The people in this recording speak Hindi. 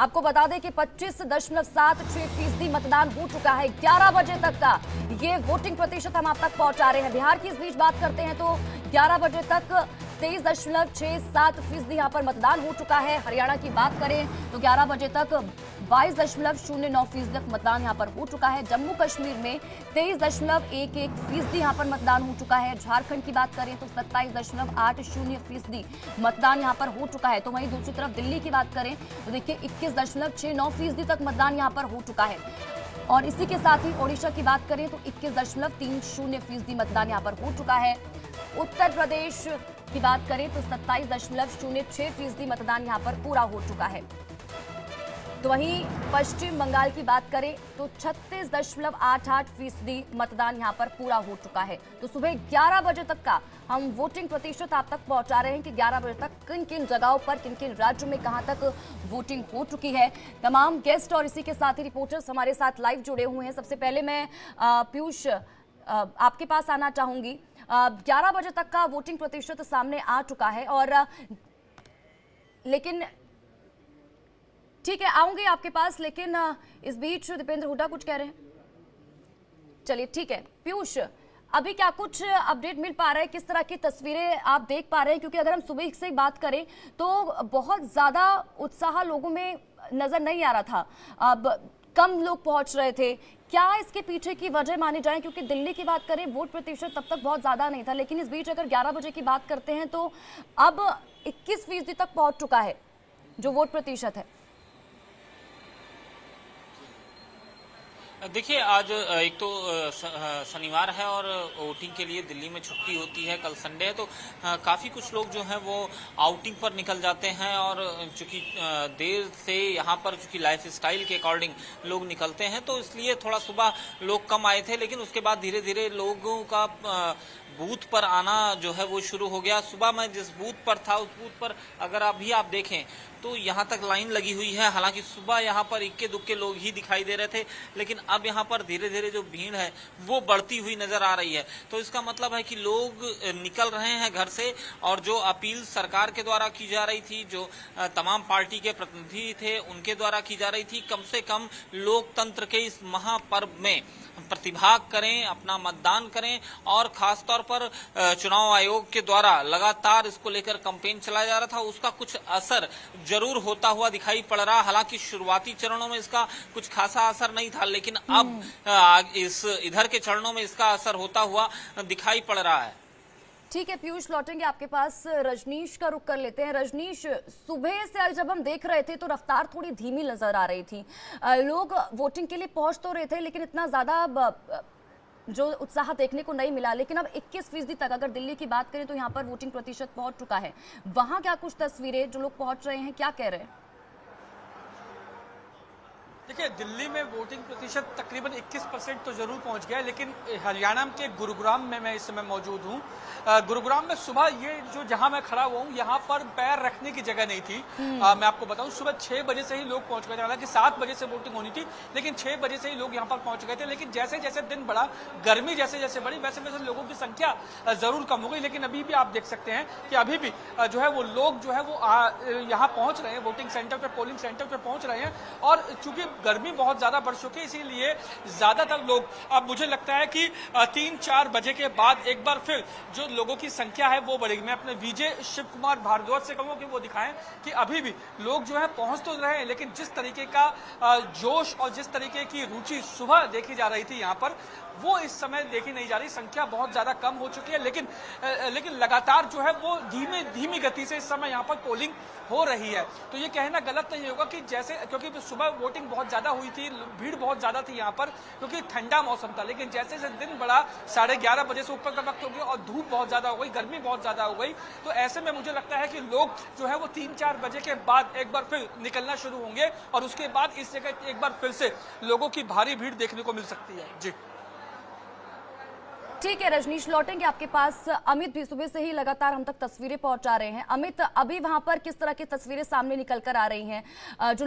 आपको बता दें कि 25.76% मतदान हो चुका है 11 बजे तक का। ये वोटिंग प्रतिशत हम आप तक पहुंचा रहे हैं। बिहार की इस बीच बात करते हैं तो 11 बजे तक 23.67% यहाँ पर मतदान हो चुका है। हरियाणा की बात करें तो 11 बजे तक 22.09% तक मतदान यहाँ पर हो चुका है। जम्मू कश्मीर में 23.11% यहाँ पर मतदान हो चुका है। झारखंड की बात करें तो 27.80% मतदान यहाँ पर हो चुका है। तो वहीं दूसरी तरफ दिल्ली की बात करें तो देखिए 21.69% तक मतदान यहाँ पर हो चुका है। और इसी के साथ ही ओडिशा की बात करें तो 21.30% मतदान यहाँ पर हो चुका है। उत्तर प्रदेश की बात करें तो 27.06% मतदान यहाँ पर पूरा हो चुका है। तो वहीं पश्चिम बंगाल की बात करें तो 36.88% मतदान यहाँ पर पूरा हो चुका है। तो सुबह 11 बजे तक का हम वोटिंग प्रतिशत आप तक पहुंचा रहे हैं कि 11 बजे तक किन किन जगहों पर किन किन राज्यों में कहां तक वोटिंग हो चुकी है। तमाम गेस्ट और इसी के साथ ही रिपोर्टर्स हमारे साथ लाइव जुड़े हुए हैं। सबसे पहले मैं पीयूष आपके पास आना चाहूंगी। 11 बजे तक का वोटिंग प्रतिशत सामने आ चुका है और लेकिन ठीक है आऊंगी आपके पास, लेकिन इस बीच दीपेंद्र हुड्डा कुछ कह रहे हैं। चलिए ठीक है पीयूष, अभी क्या कुछ अपडेट मिल पा रहा है, किस तरह की तस्वीरें आप देख पा रहे हैं? क्योंकि अगर हम सुबह से बात करें तो बहुत ज्यादा उत्साह लोगों में नजर नहीं आ रहा था, अब कम लोग पहुंच रहे थे। क्या इसके पीछे की वजह मानी जाए? क्योंकि दिल्ली की बात करें वोट प्रतिशत तब तक बहुत ज्यादा नहीं था, लेकिन इस बीच अगर 11 बजे की बात करते हैं तो अब 21% तक पहुंच चुका है जो वोट प्रतिशत है। देखिए आज एक तो शनिवार है और वोटिंग के लिए दिल्ली में छुट्टी होती है, कल संडे है, तो काफ़ी कुछ लोग जो हैं वो आउटिंग पर निकल जाते हैं और चूंकि देर से यहाँ पर चूंकि लाइफ स्टाइल के अकॉर्डिंग लोग निकलते हैं तो इसलिए थोड़ा सुबह लोग कम आए थे, लेकिन उसके बाद धीरे धीरे लोगों का बूथ पर आना जो है वो शुरू हो गया। सुबह मैं जिस बूथ पर था उस बूथ पर अगर अभी आप देखें तो यहाँ तक लाइन लगी हुई है। हालांकि सुबह यहाँ पर इक्के दुक्के लोग ही दिखाई दे रहे थे, लेकिन अब यहाँ पर धीरे धीरे जो भीड़ है वो बढ़ती हुई नजर आ रही है। तो इसका मतलब है कि लोग निकल रहे हैं घर से और जो अपील सरकार के द्वारा की जा रही थी, जो तमाम पार्टी के प्रतिनिधि थे उनके द्वारा की जा रही थी, कम से कम लोकतंत्र के इस महापर्व में प्रतिभाग करें, अपना मतदान करें। और खासतौर पर चुनाव आयोग के द्वारा लगातार इसको लेकर कैंपेन चलाया जा रहा था, उसका कुछ असर जरूर होता हुआ दिखाई पड़ रहा। हालांकि शुरुआती चरणों में इसका कुछ खासा असर नहीं था, लेकिन अब इस इधर के चरणों में इसका असर होता हुआ दिखाई पड़ रहा है। ठीक है पीयूष, लौटेंगे आपके पास। रजनीश का रुख कर लेते हैं। रजनीश, सुबह से जब हम देख रहे थे तो रफ्तार थोड़ी धीमी नजर आ रही थी, लोग वोटिंग के लिए पहुंच तो रहे थे लेकिन इतना ज्यादा जो उत्साह देखने को नहीं मिला। लेकिन अब 21% तक अगर दिल्ली की बात करें तो यहाँ पर वोटिंग प्रतिशत पहुंच चुका है। वहां क्या कुछ तस्वीरें, जो लोग पहुंच रहे हैं क्या कह रहे हैं? देखिए दिल्ली में वोटिंग प्रतिशत तकरीबन 21% तो जरूर पहुंच गया है, लेकिन हरियाणा के गुरुग्राम में मैं इस समय मौजूद हूं। गुरुग्राम में सुबह ये जो जहां मैं खड़ा हुआ हूं यहाँ पर पैर रखने की जगह नहीं थी। मैं आपको बताऊं सुबह 6 बजे से ही लोग पहुंच गए थे। हालांकि 7 बजे से वोटिंग होनी थी, लेकिन 6 बजे से ही लोग यहाँ पर पहुंच गए थे। लेकिन जैसे जैसे दिन बढ़ा, गर्मी जैसे जैसे बढ़ी, वैसे वैसे लोगों की संख्या जरूर कम हो गई। लेकिन अभी भी आप देख सकते हैं कि अभी भी जो है वो लोग जो है वो यहाँ पहुंच रहे हैं, वोटिंग सेंटर पर, पोलिंग सेंटर पर पहुंच रहे हैं। और चूंकि गर्मी बहुत ज्यादा बढ़ चुकी है इसीलिए ज्यादातर लोग, अब मुझे लगता है कि 3-4 बजे के बाद एक बार फिर जो लोगों की संख्या है वो बढ़ेगी। मैं अपने विजय शिव कुमार भारद्वाज से कहूंगा कि वो दिखाएं कि अभी भी लोग जो है पहुंच तो रहे हैं, लेकिन जिस तरीके का जोश और जिस तरीके की रुचि सुबह देखी जा रही थी यहाँ पर, वो इस समय देखी नहीं जा रही। संख्या बहुत ज्यादा कम हो चुकी है, लेकिन लगातार जो है वो धीमी गति से इस समय यहाँ पर पोलिंग हो रही है। तो ये कहना गलत नहीं होगा कि जैसे, क्योंकि सुबह वोटिंग बहुत ज्यादा हुई थी, भीड़ बहुत ज्यादा थी यहाँ पर क्योंकि ठंडा मौसम था। लेकिन जैसे जैसे दिन बढ़ा, 11:30 बजे से ऊपर का वक्त हो गया और धूप बहुत ज्यादा हो गई, गर्मी बहुत ज्यादा हो गई, तो ऐसे में मुझे लगता है कि लोग जो है वो 3-4 बजे के बाद एक बार फिर निकलना शुरू होंगे और उसके बाद इस जगह एक बार फिर से लोगों की भारी भीड़ देखने को मिल सकती है। जी ठीक है रजनीश, लौटेंगे आपके पास। अमित भी सुबह से ही लगातार हम तक तस्वीरें पहुंचा रहे हैं। अमित, अभी वहां पर किस तरह की तस्वीरें सामने निकल कर आ रही हैं? जो